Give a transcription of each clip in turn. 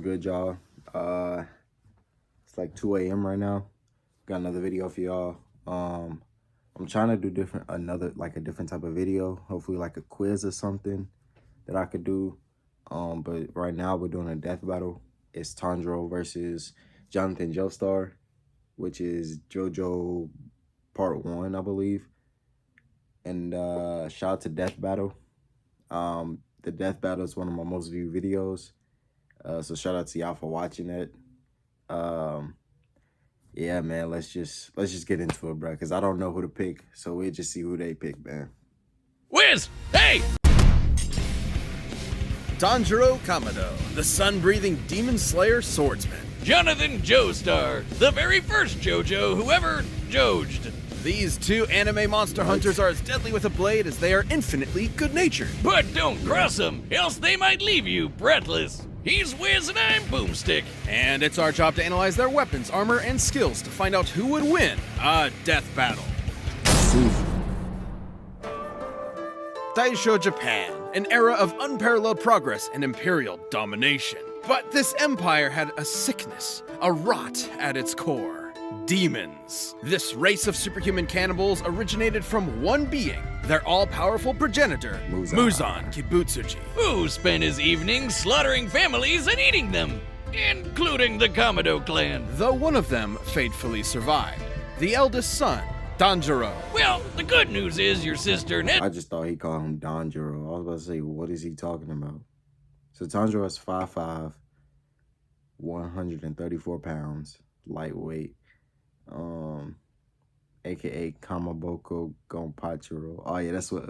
good, y'all? It's like 2 a.m. right now. Got another video for y'all. I'm trying to do a different type of video. Hopefully like a quiz or something that I could do. But right now we're doing a death battle. It's Tanjiro versus Jonathan Joestar, which is JoJo Part 1, I believe. And shout out to Death Battle. The Death Battle is one of my most viewed videos. So shout out to y'all for watching it. Yeah, man, let's just get into it, bro, because I don't know who to pick. So we'll just see who they pick, man. Wiz! Hey! Tanjiro Kamado, the sun-breathing demon slayer swordsman. Jonathan Joestar, the very first JoJo who ever Jojed. These two anime monster hunters are as deadly with a blade as they are infinitely good-natured. But don't cross them, else they might leave you breathless. He's Wiz and I'm Boomstick. And it's our job to analyze their weapons, armor, and skills to find out who would win a death battle. Taisho Japan, an era of unparalleled progress and imperial domination. But this empire had a sickness, a rot at its core. Demons. This race of superhuman cannibals originated from one being, their all-powerful progenitor, Muzan Kibutsuji. Who spent his evenings slaughtering families and eating them, including the Kamado clan. Though one of them fatefully survived, the eldest son, Tanjiro. Well, the good news is your sister I just thought he called him Tanjiro. I was about to say, what is he talking about? So Tanjiro is 5'5", 134 pounds, lightweight. AKA Kamaboko Gonpachiro. Oh yeah, that's what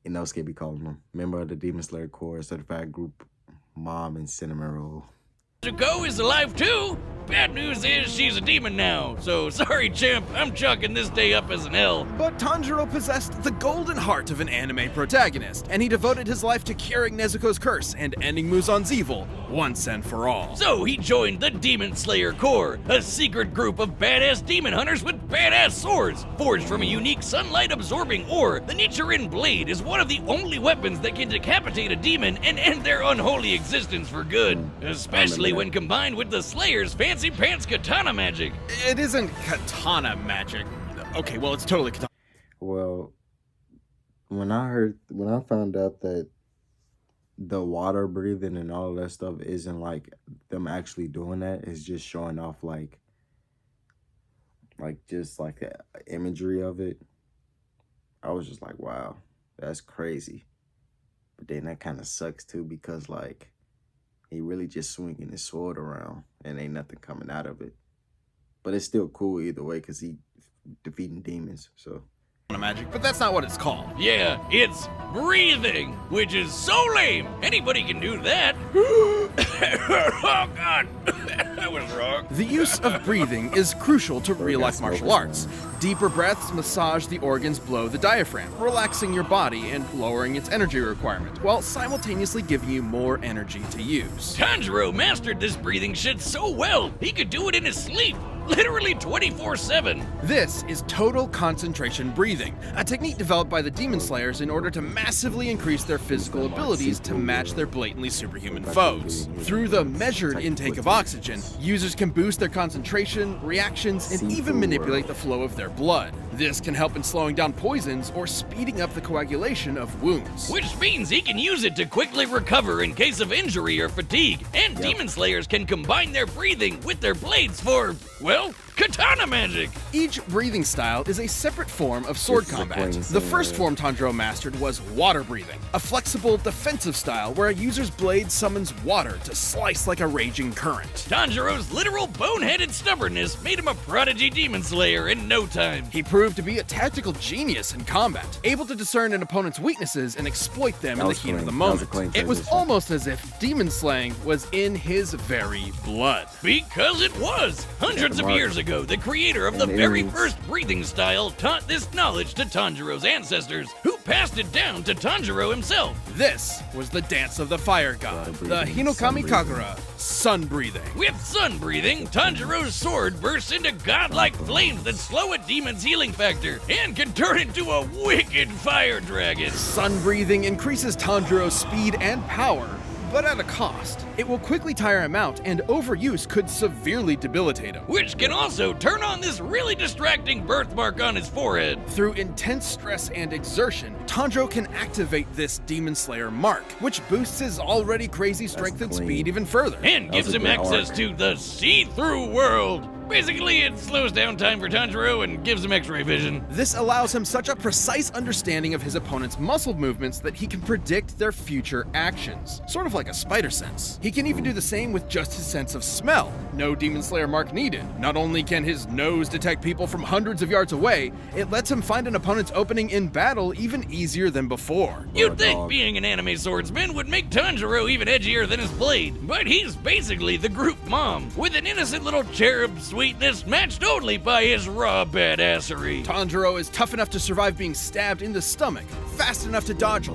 Inosuke be calling him. Member of the Demon Slayer Corps, certified group mom and cinnamon roll. Zuko is alive too. Bad news is she's a demon now. So sorry, champ, I'm chalking this day up as an L. But Tanjiro possessed the golden heart of an anime protagonist, and he devoted his life to curing Nezuko's curse and ending Muzan's evil once and for all. So he joined the Demon Slayer Corps, a secret group of badass demon hunters with badass swords. Forged from a unique sunlight-absorbing ore, the Nichiren Blade is one of the only weapons that can decapitate a demon and end their unholy existence for good. Especially when combined with the Slayer's fancy pants katana magic. It isn't katana magic. Okay, well, it's totally katana. Well, when I found out that the water breathing and all of that stuff isn't like them actually doing that, it's just showing off like just like the imagery of it, I was just like, wow, that's crazy. But then that kind of sucks too, because like he really just swinging his sword around and ain't nothing coming out of it. But it's still cool either way because he defeating demons, so. Magic, but that's not what it's called. Yeah, it's breathing, which is so lame. Anybody can do that. Oh God, I was wrong. The use of breathing is crucial to real-life martial arts. Deeper breaths massage the organs below the diaphragm, relaxing your body and lowering its energy requirement, while simultaneously giving you more energy to use. Tanjiro mastered this breathing shit so well, he could do it in his sleep. Literally 24/7. This is total concentration breathing, a technique developed by the Demon Slayers in order to massively increase their physical abilities to match their blatantly superhuman foes. Through the measured intake of oxygen, users can boost their concentration, reactions, and even manipulate the flow of their blood. This can help in slowing down poisons or speeding up the coagulation of wounds. Which means he can use it to quickly recover in case of injury or fatigue. And Demon Slayers can combine their breathing with their blades for, well, katana magic. Each breathing style is a separate form of sword combat. The first form Tanjiro mastered was water breathing, a flexible defensive style where a user's blade summons water to slice like a raging current. Tanjiro's literal boneheaded stubbornness made him a prodigy demon slayer in no time. He proved to be a tactical genius in combat, able to discern an opponent's weaknesses and exploit them in the heat of the moment. It was almost as if demon slaying was in his very blood. Because it was! Hundreds of years ago, the creator of the very first breathing style taught this knowledge to Tanjiro's ancestors, who passed it down to Tanjiro himself. This was the dance of the fire god, the Hinokami Kagura, sun breathing. With sun breathing, Tanjiro's sword bursts into godlike flames that slow a demon's healing factor and can turn into a wicked fire dragon. Sun breathing increases Tanjiro's speed and power, but at a cost. It will quickly tire him out, and overuse could severely debilitate him. Which can also turn on this really distracting birthmark on his forehead. Through intense stress and exertion, Tanjiro can activate this Demon Slayer mark, which boosts his already crazy strength and speed even further. And gives him access to the see-through world. Basically, it slows down time for Tanjiro and gives him X-ray vision. This allows him such a precise understanding of his opponent's muscle movements that he can predict their future actions, sort of like a spider sense. He can even do the same with just his sense of smell. No Demon Slayer mark needed. Not only can his nose detect people from hundreds of yards away, it lets him find an opponent's opening in battle even easier than before. You'd think being an anime swordsman would make Tanjiro even edgier than his blade, but he's basically the group mom, with an innocent little cherub sweetness matched only by his raw badassery. Tanjiro is tough enough to survive being stabbed in the stomach, fast enough to dodge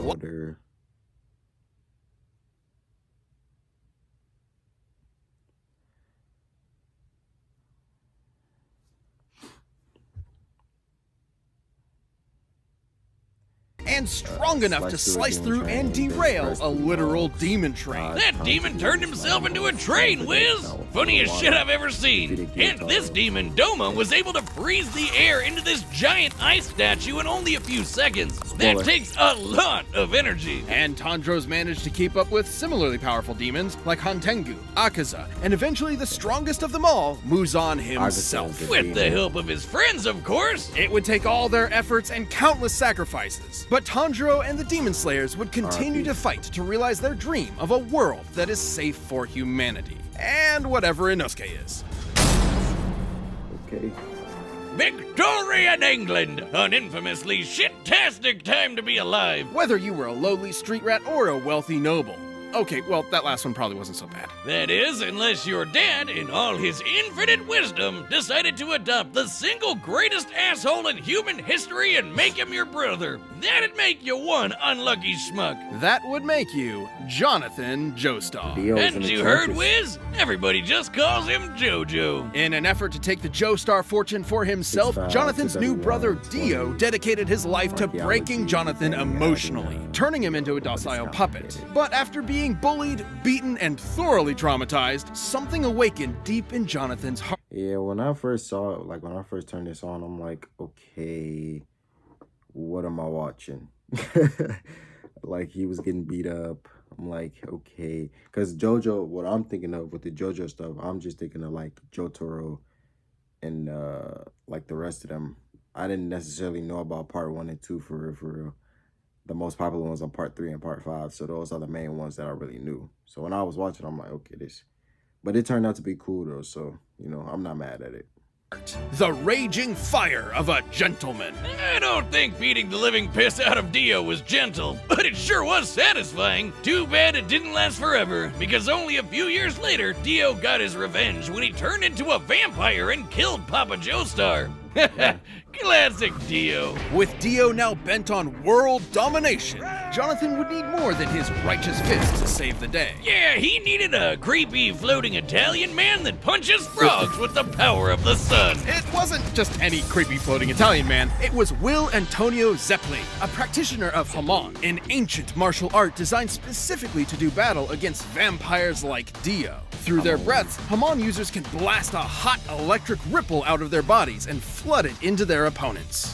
and strong enough to slice through and derail a literal demon train. That demon turned himself into a train, Wiz! Funniest shit I've ever seen. And this demon, Doma, was able to freeze the air into this giant ice statue in only a few seconds. That takes a lot of energy. And Tanjiro's managed to keep up with similarly powerful demons like Hantengu, Akaza, and eventually the strongest of them all, Muzan himself. With the help of his friends, of course. It would take all their efforts and countless sacrifices, but Tanjiro and the Demon Slayers would continue to fight to realize their dream of a world that is safe for humanity. And whatever Inosuke is. Okay. Victorian England! An infamously shit-tastic time to be alive. Whether you were a lowly street rat or a wealthy noble. Okay, well, that last one probably wasn't so bad. That is, unless your dad, in all his infinite wisdom, decided to adopt the single greatest asshole in human history and make him your brother. That'd make you one unlucky schmuck. That would make you Jonathan Joestar. And you heard, Wiz? Everybody just calls him JoJo. In an effort to take the Joestar fortune for himself, Jonathan's new brother Dio dedicated his life to breaking Jonathan emotionally, turning him into a docile puppet. But after being bullied, beaten, and thoroughly traumatized, something awakened deep in Jonathan's heart. Yeah, when I first saw it, like when I first turned this on, I'm like, okay, what am I watching? Like, he was getting beat up. I'm like, okay. Because JoJo, what I'm thinking of with the JoJo stuff, I'm just thinking of like Jotaro and like the rest of them. I didn't necessarily know about part 1 and 2 for real. The most popular ones on part 3 and part 5. So those are the main ones that I really knew. So when I was watching, I'm like, okay, this. But it turned out to be cool though. So, you know, I'm not mad at it. The raging fire of a gentleman. I don't think beating the living piss out of Dio was gentle, but it sure was satisfying. Too bad it didn't last forever, because only a few years later, Dio got his revenge when he turned into a vampire and killed Papa Joestar. Classic Dio. With Dio now bent on world domination, Jonathan would need more than his righteous fist to save the day. Yeah, he needed a creepy floating Italian man that punches frogs with the power of the sun. It wasn't just any creepy floating Italian man. It was Will Antonio Zeppeli, a practitioner of Hamon, an ancient martial art designed specifically to do battle against vampires like Dio. Through their breaths, Hamon users can blast a hot electric ripple out of their bodies and flood it into their opponents.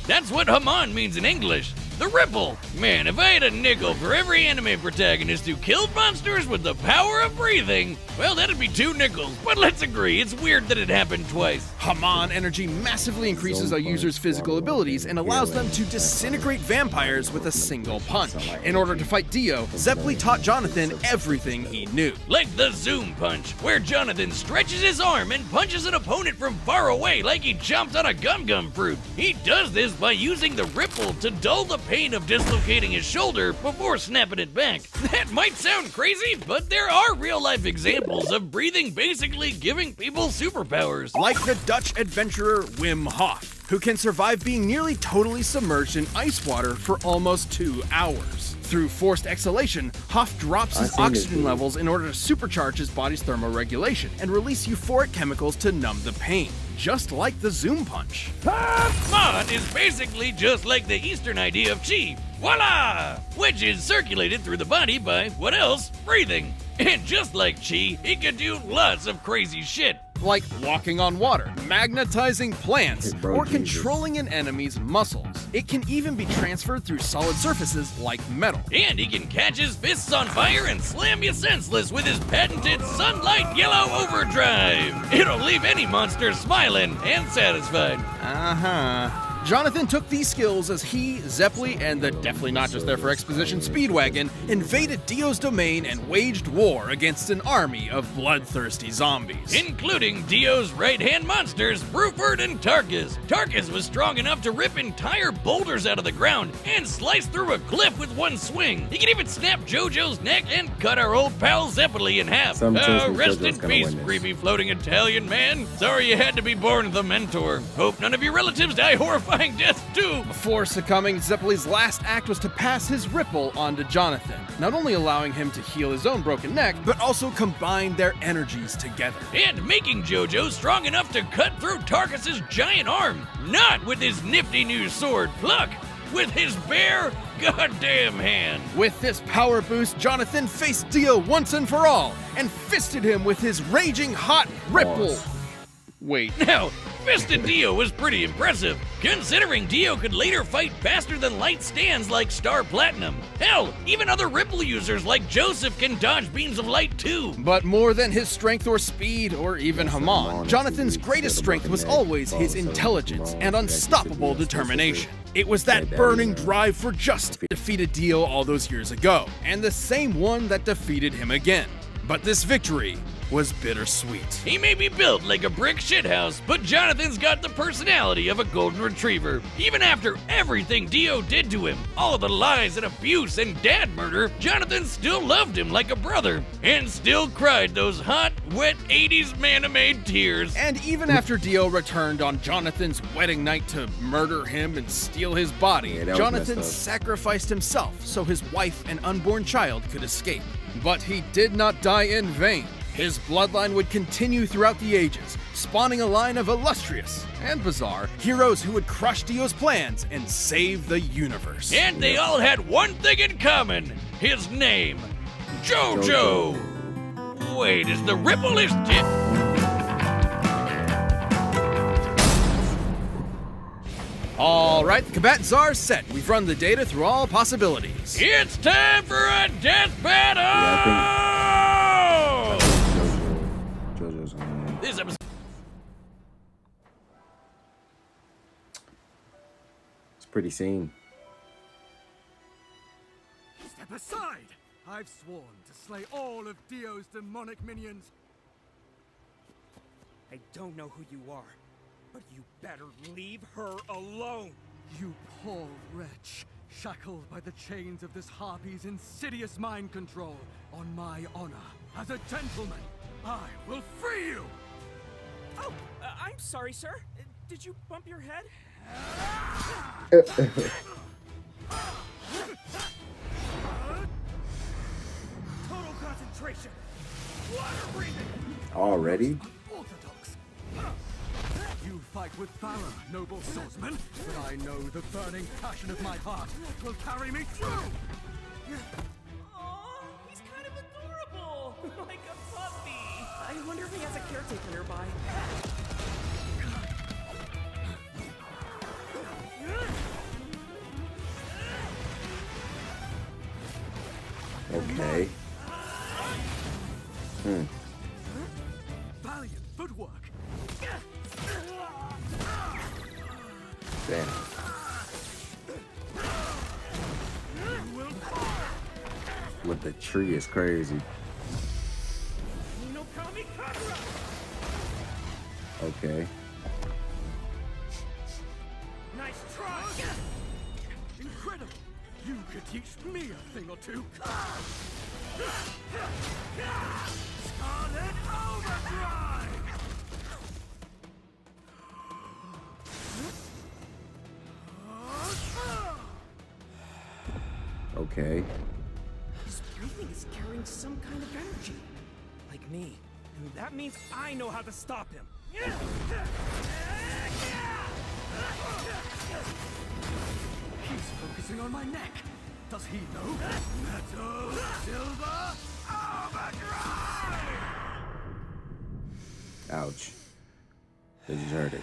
That's what Hamon means in English. The ripple. Man, if I had a nickel for every anime protagonist who killed monsters with the power of breathing, well, that'd be 2 nickels. But let's agree, it's weird that it happened twice. Hamon energy massively increases a user's physical abilities and allows them to disintegrate vampires with a single punch. In order to fight Dio, Zeppeli taught Jonathan everything he knew. Like the zoom punch, where Jonathan stretches his arm and punches an opponent from far away like he chomped on a gum-gum fruit. He does this by using the ripple to dull the pain of dislocating his shoulder before snapping it back. That might sound crazy, but there are real-life examples of breathing basically giving people superpowers. Like the Dutch adventurer Wim Hof, who can survive being nearly totally submerged in ice water for almost 2 hours. Through forced exhalation, Hof drops his oxygen levels in order to supercharge his body's thermoregulation and release euphoric chemicals to numb the pain, just like the zoom punch. Hamon is basically just like the Eastern idea of chi, voila! Which is circulated through the body by, what else? Breathing. And just like chi, he can do lots of crazy shit. Like walking on water, magnetizing plants, Hey, bro, or Jesus. controlling an enemy's muscles. It can even be transferred through solid surfaces like metal. And he can catch his fists on fire and slam you senseless with his patented Sunlight Yellow Overdrive. It'll leave any monster smiling and satisfied. Jonathan took these skills as he, Zeppeli, and the definitely not just there for exposition Speedwagon invaded Dio's domain and waged war against an army of bloodthirsty zombies. Including Dio's right-hand monsters, Bruford and Tarkus. Tarkus was strong enough to rip entire boulders out of the ground and slice through a cliff with one swing. He could even snap JoJo's neck and cut our old pal Zeppeli in half. Something tells me Rest JoJo's in gonna peace, win this. creepy floating Italian man. Sorry you had to be born the mentor. Hope none of your relatives die horrifying death too. Before succumbing, Zeppeli's last act was to pass his ripple onto Jonathan, not only allowing him to heal his own broken neck, but also combine their energies together. And making JoJo strong enough to cut through Tarkus's giant arm. Not with his nifty new sword, Pluck, with his bare goddamn hand. With this power boost, Jonathan faced Dio once and for all, and fisted him with his raging hot ripple. Pause. Wait. Now, Fisted Dio was pretty impressive, considering Dio could later fight faster than light stands like Star Platinum. Hell, even other Ripple users like Joseph can dodge beams of light too. But more than his strength or speed, or even Haman, Haman Jonathan's is greatest good strength about was the always neck, his balls, intelligence balls, and balls, unstoppable balls, determination. balls, It was that balls, burning balls, drive for justice that defeated Dio all those years ago, and the same one that defeated him again. But this victory was bittersweet. He may be built like a brick shithouse, but Jonathan's got the personality of a golden retriever. Even after everything Dio did to him, all the lies and abuse and dad murder, Jonathan still loved him like a brother, and still cried those hot, wet 80s man-made tears. And even after Dio returned on Jonathan's wedding night to murder him and steal his body, Yeah, that was Jonathan messed up. sacrificed himself so his wife and unborn child could escape. But he did not die in vain. His bloodline would continue throughout the ages, spawning a line of illustrious and bizarre heroes who would crush Dio's plans and save the universe. And they all had one thing in common, his name, JoJo. Wait, is the ripple his dick? All right, the combatants are set. We've run the data through all possibilities. It's time for a death battle! JoJo's gonna win. This episode. It's a pretty scene. Step aside! I've sworn to slay all of Dio's demonic minions. I don't know who you are, but you better leave her alone. You poor wretch, shackled by the chains of this harpy's insidious mind control. On my honor, as a gentleman, I will free you! Oh, I'm sorry, sir. Did you bump your head? Total concentration. Water breathing. Already? Unorthodox. You fight with valor, noble swordsman, but I know the burning passion of my heart will carry me through! Aw, he's kind of adorable. Like a puppy. I wonder if he has a caretaker nearby. Okay. Valiant footwork! Damn. With the tree is crazy. No kamikaze. Okay. Nice try. Incredible! You could teach me a thing or two! Scarlet Overdrive! Okay. His breathing is carrying some kind of energy. Like me. And that means I know how to stop him. He's focusing on my neck! Does he know? Metal, silver, overdrive! Ouch. They just heard it.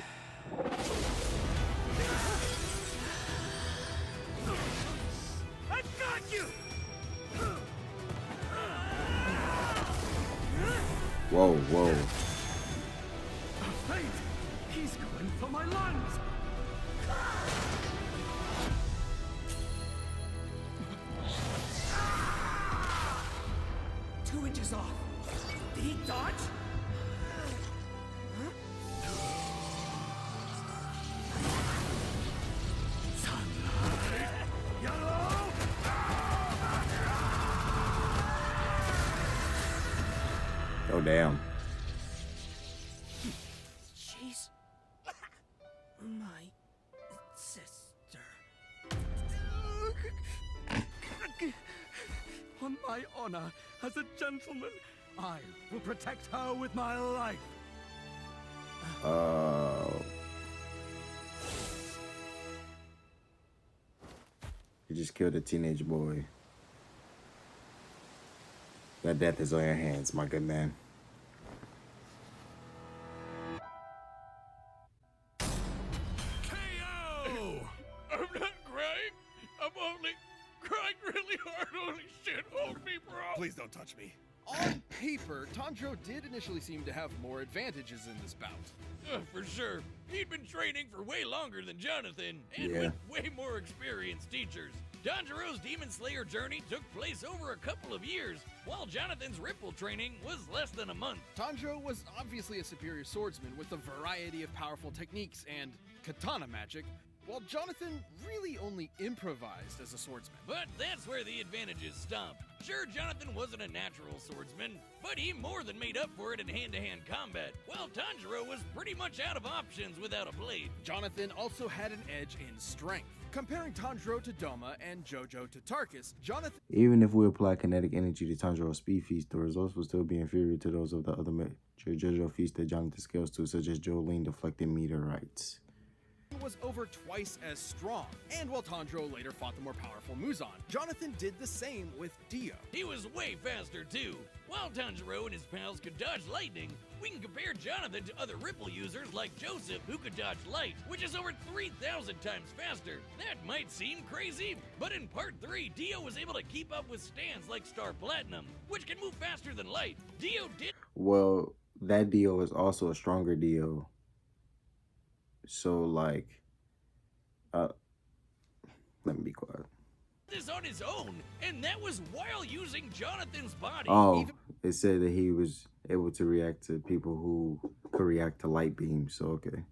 I got you! Whoa, whoa. A fate! He's going for my lungs! 2 inches off. Did he dodge? Sunlight! Yellow! Oh, damn. She's my sister. On my honor as a gentleman, I will protect her with my life. You just killed a teenage boy. That death is on your hands, my good man. KO! I'm not crying. I'm only crying really hard. Holy shit, hold me, bro. Please don't touch me. On paper, Tanjiro did initially seem to have more advantages in this bout. For sure. He'd been training for way longer than Jonathan, and Yeah. with way more experienced teachers. Tanjiro's Demon Slayer journey took place over a couple of years, while Jonathan's Ripple training was less than a month. Tanjiro was obviously a superior swordsman with a variety of powerful techniques and katana magic, while Jonathan really only improvised as a swordsman. But that's where the advantages stopped. Sure, Jonathan wasn't a natural swordsman, but he more than made up for it in hand-to-hand combat, while Tanjiro was pretty much out of options without a blade. Jonathan also had an edge in strength. Comparing Tanjiro to Doma and JoJo to Tarkus, Jonathan Even if we apply kinetic energy to Tanjiro's speed feast, the results will still be inferior to those of the other major JoJo feasts that Jonathan scales to, such as Jolene deflecting meteorites. was over twice as strong. And while Tanjiro later fought the more powerful Muzan, Jonathan did the same with Dio. He was way faster too. While Tanjiro and his pals could dodge lightning, we can compare Jonathan to other Ripple users like Joseph, who could dodge light, which is over 3,000 times faster. That might seem crazy, but in Part 3, Dio was able to keep up with stands like Star Platinum, which can move faster than light. Dio did. Well, that Dio is also a stronger Dio. So, like, let me be quiet. This on his own, and that was while using Jonathan's body. Oh, it said that he was able to react to people who could react to light beams, so okay.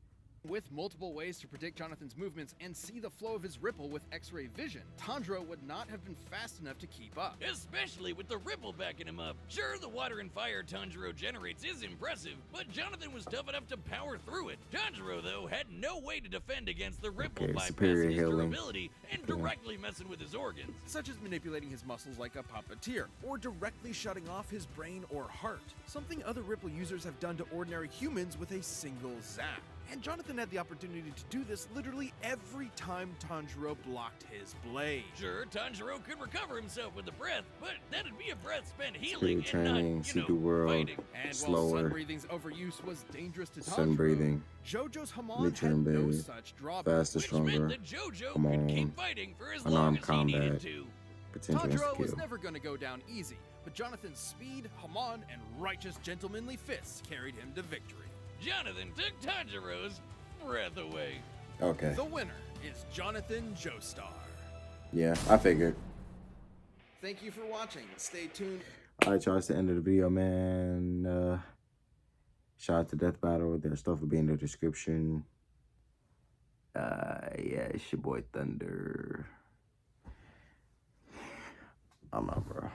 With multiple ways to predict Jonathan's movements and see the flow of his Ripple with X-ray vision, Tanjiro would not have been fast enough to keep up. Especially with the Ripple backing him up. Sure, the water and fire Tanjiro generates is impressive, but Jonathan was tough enough to power through it. Tanjiro, though, had no way to defend against the Ripple Okay, by superior passing his healing. durability and directly messing with his organs. Such as manipulating his muscles like a puppeteer, or directly shutting off his brain or heart, something other Ripple users have done to ordinary humans with a single zap. And Jonathan had the opportunity to do this literally every time Tanjiro blocked his blade. Sure, Tanjiro could recover himself with the breath, but that'd be a breath spent healing Spirit and training, not, see through world, fighting. And while slower, sun breathing's overuse was dangerous to sun Tanjiro, breathing, JoJo's Hamon Nature had and no bathe, such drawback. faster, Which meant stronger, that JoJo come could on, keep fighting for as long unarmed as he needed combat, to. potential Tanjiro was insta-kill. never going to go down easy, but Jonathan's speed, Hamon, and righteous gentlemanly fists carried him to victory. Jonathan took Tanjiro's breath away. Okay, The winner is Jonathan Joestar. yeah, I figured. Thank you for watching. Stay tuned. Alright, y'all, that's the end of the video, man. Shout out to Death Battle. Their stuff will be in the description. Yeah, it's your boy Thunder. I'm out, bro.